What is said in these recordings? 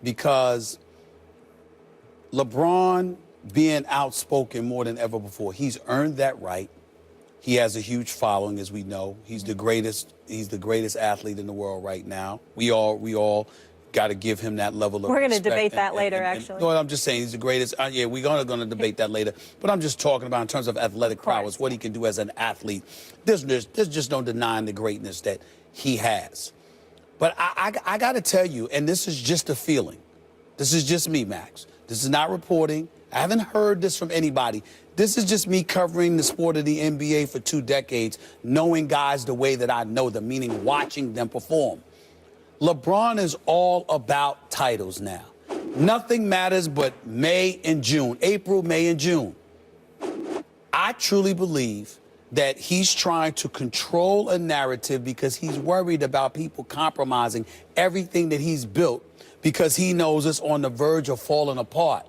because LeBron being outspoken more than ever before, he's earned that right. He has a huge following, as we know. He's the greatest athlete in the world right now. We all got to give him that level of We're going to respect debate that later, actually. No, I'm just saying he's the greatest. Yeah, we're going to debate that later. But I'm just talking about in terms of athletic prowess, what he can do as an athlete. There's just no denying the greatness that he has. But I got to tell you, and this is just a feeling. This is just me, Max. This is not reporting. I haven't heard this from anybody. This is just me covering the sport of the NBA for 2 decades, knowing guys the way that I know them, meaning watching them perform. LeBron is all about titles now. Nothing matters but May and June, April, May, and June. I truly believe that he's trying to control a narrative because he's worried about people compromising everything that he's built because he knows it's on the verge of falling apart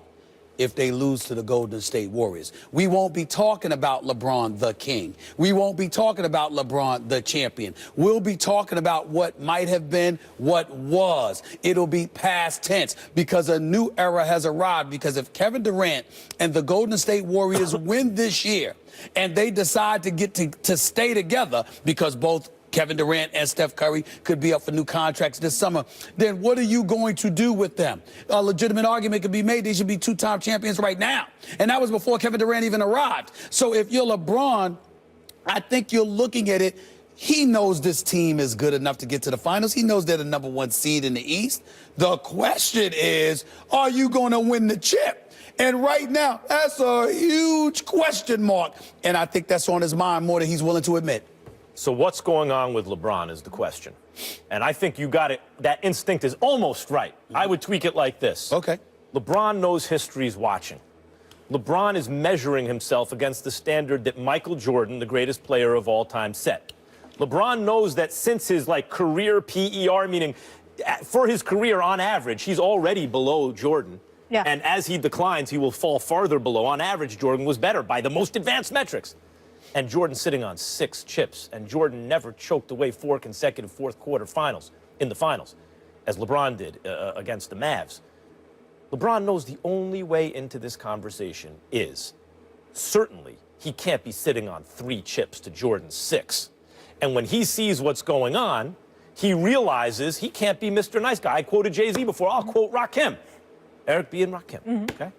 if they lose to the Golden State Warriors. We won't be talking about LeBron the king. We won't be talking about LeBron the champion. We'll be talking about what might have been, what was. It'll be past tense because a new era has arrived. Because if Kevin Durant and the Golden State Warriors win this year and they decide to get to stay together because both Kevin Durant and Steph Curry could be up for new contracts this summer, then what are you going to do with them? A legitimate argument could be made they should be 2-time champions right now. And that was before Kevin Durant even arrived. So if you're LeBron, I think you're looking at it. He knows this team is good enough to get to the finals. He knows they're the #1 seed in the East. The question is, are you going to win the chip? And right now, that's a huge question mark. And I think that's on his mind more than he's willing to admit. So what's going on with LeBron is the question. And I think you got it. That instinct is almost right. I would tweak it like this. Okay. LeBron knows history's watching. LeBron is measuring himself against the standard that Michael Jordan, the greatest player of all time, set. LeBron knows that since his career PER, meaning for his career on average, he's already below Jordan. Yeah. And as he declines, he will fall farther below. On average, Jordan was better by the most advanced metrics. And Jordan sitting on 6 chips, and Jordan never choked away 4 consecutive fourth-quarter finals in the finals, as LeBron did against the Mavs. LeBron knows the only way into this conversation is, certainly, he can't be sitting on 3 chips to Jordan's 6. And when he sees what's going on, he realizes he can't be Mr. Nice Guy. I quoted Jay-Z before. I'll quote Rakim. Eric B. and Rakim, okay?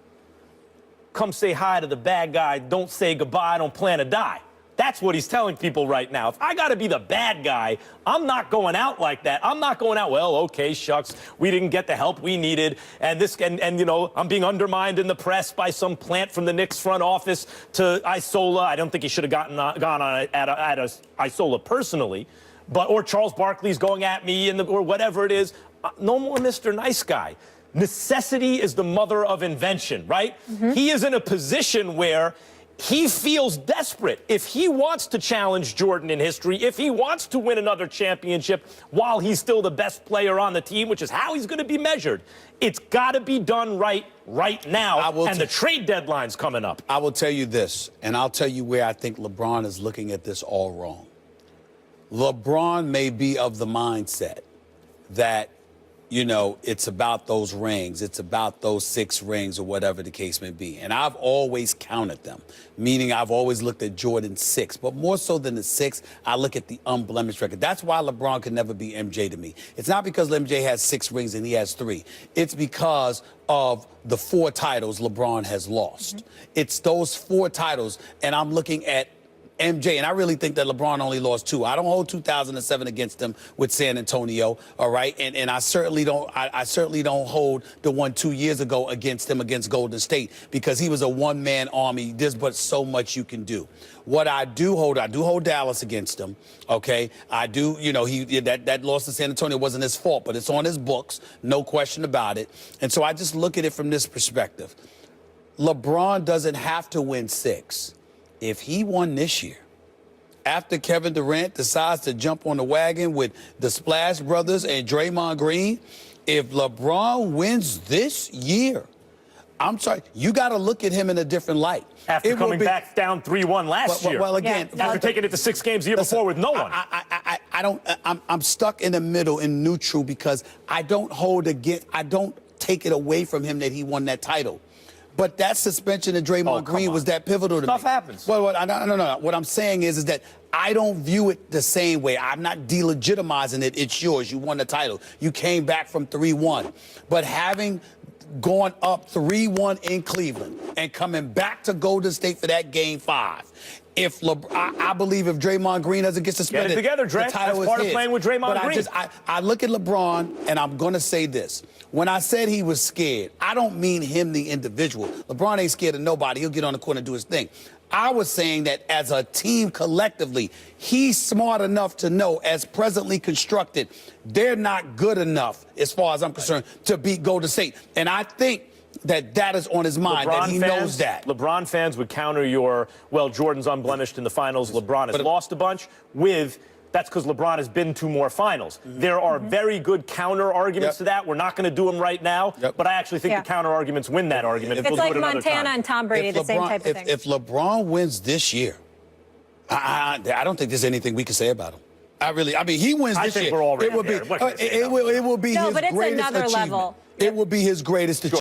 Come say hi to the bad guy. Don't say goodbye. I don't plan to die. That's what he's telling people right now. If I got to be the bad guy, I'm not going out like that. I'm not going out, well, okay, shucks, we didn't get the help we needed, and you know, I'm being undermined in the press by some plant from the Knicks front office to Isola. I don't think he should have gone on at Isola personally, or Charles Barkley's going at me or whatever it is. No more Mr. Nice Guy. Necessity is the mother of invention, right? He is in a position where he feels desperate. If he wants to challenge Jordan in history, if he wants to win another championship while he's still the best player on the team, which is how he's going to be measured, it's got to be done right now, and the trade deadline's coming up. I will tell you this, and I'll tell you where I think LeBron is looking at this all wrong. LeBron may be of the mindset that, you know, it's about those rings. It's about those 6 rings or whatever the case may be. And I've always counted them, meaning I've always looked at Jordan's 6. But more so than the 6, I look at the unblemished record. That's why LeBron could never be MJ to me. It's not because MJ has 6 rings and he has 3. It's because of the 4 titles LeBron has lost. It's those 4 titles, and I'm looking at MJ, and I really think that LeBron only lost 2. I don't hold 2007 against him with San Antonio, all right? And I certainly don't hold the one 2 years ago against him against Golden State because he was a one-man army. There's but so much you can do. What I do hold Dallas against him, okay? I do, you know, that loss to San Antonio wasn't his fault, but it's on his books, no question about it. And so I just look at it from this perspective. LeBron doesn't have to win 6. If he won this year, after Kevin Durant decides to jump on the wagon with the Splash Brothers and Draymond Green, if LeBron wins this year, I'm sorry, you got to look at him in a different light. After coming back down 3-1 last year. Well, again, after taking it to 6 games the year before with no one. I'm stuck in the middle in neutral because I don't take it away from him that he won that title. But that suspension of Draymond Green was that pivotal to me. Stuff happens. Well, no. What I'm saying is that I don't view it the same way. I'm not delegitimizing it. It's yours. You won the title. You came back from 3-1. But having gone up 3-1 in Cleveland and coming back to Golden State for that Game 5, I believe if Draymond Green doesn't get suspended, get it together, Dre. the title That's part is of playing with Draymond Green. I look at LeBron, and I'm going to say this. When I said he was scared, I don't mean him, the individual. LeBron ain't scared of nobody. He'll get on the court and do his thing. I was saying that as a team collectively, he's smart enough to know, as presently constructed, they're not good enough, as far as I'm concerned, to beat Golden State. And I think that is on his mind, that he knows that. LeBron fans would counter your, well, Jordan's unblemished in the finals, LeBron has lost a bunch, with that's because LeBron has been to more finals. There are very good counter arguments to that. We're not going to do them right now, but I actually think the counter arguments win that argument. It's like Montana and Tom Brady, the same type of thing. If LeBron wins this year, I don't think there's anything we can say about him. I mean, he wins this year. I think we're already it will be his greatest achievement. level. It will be his greatest achievement.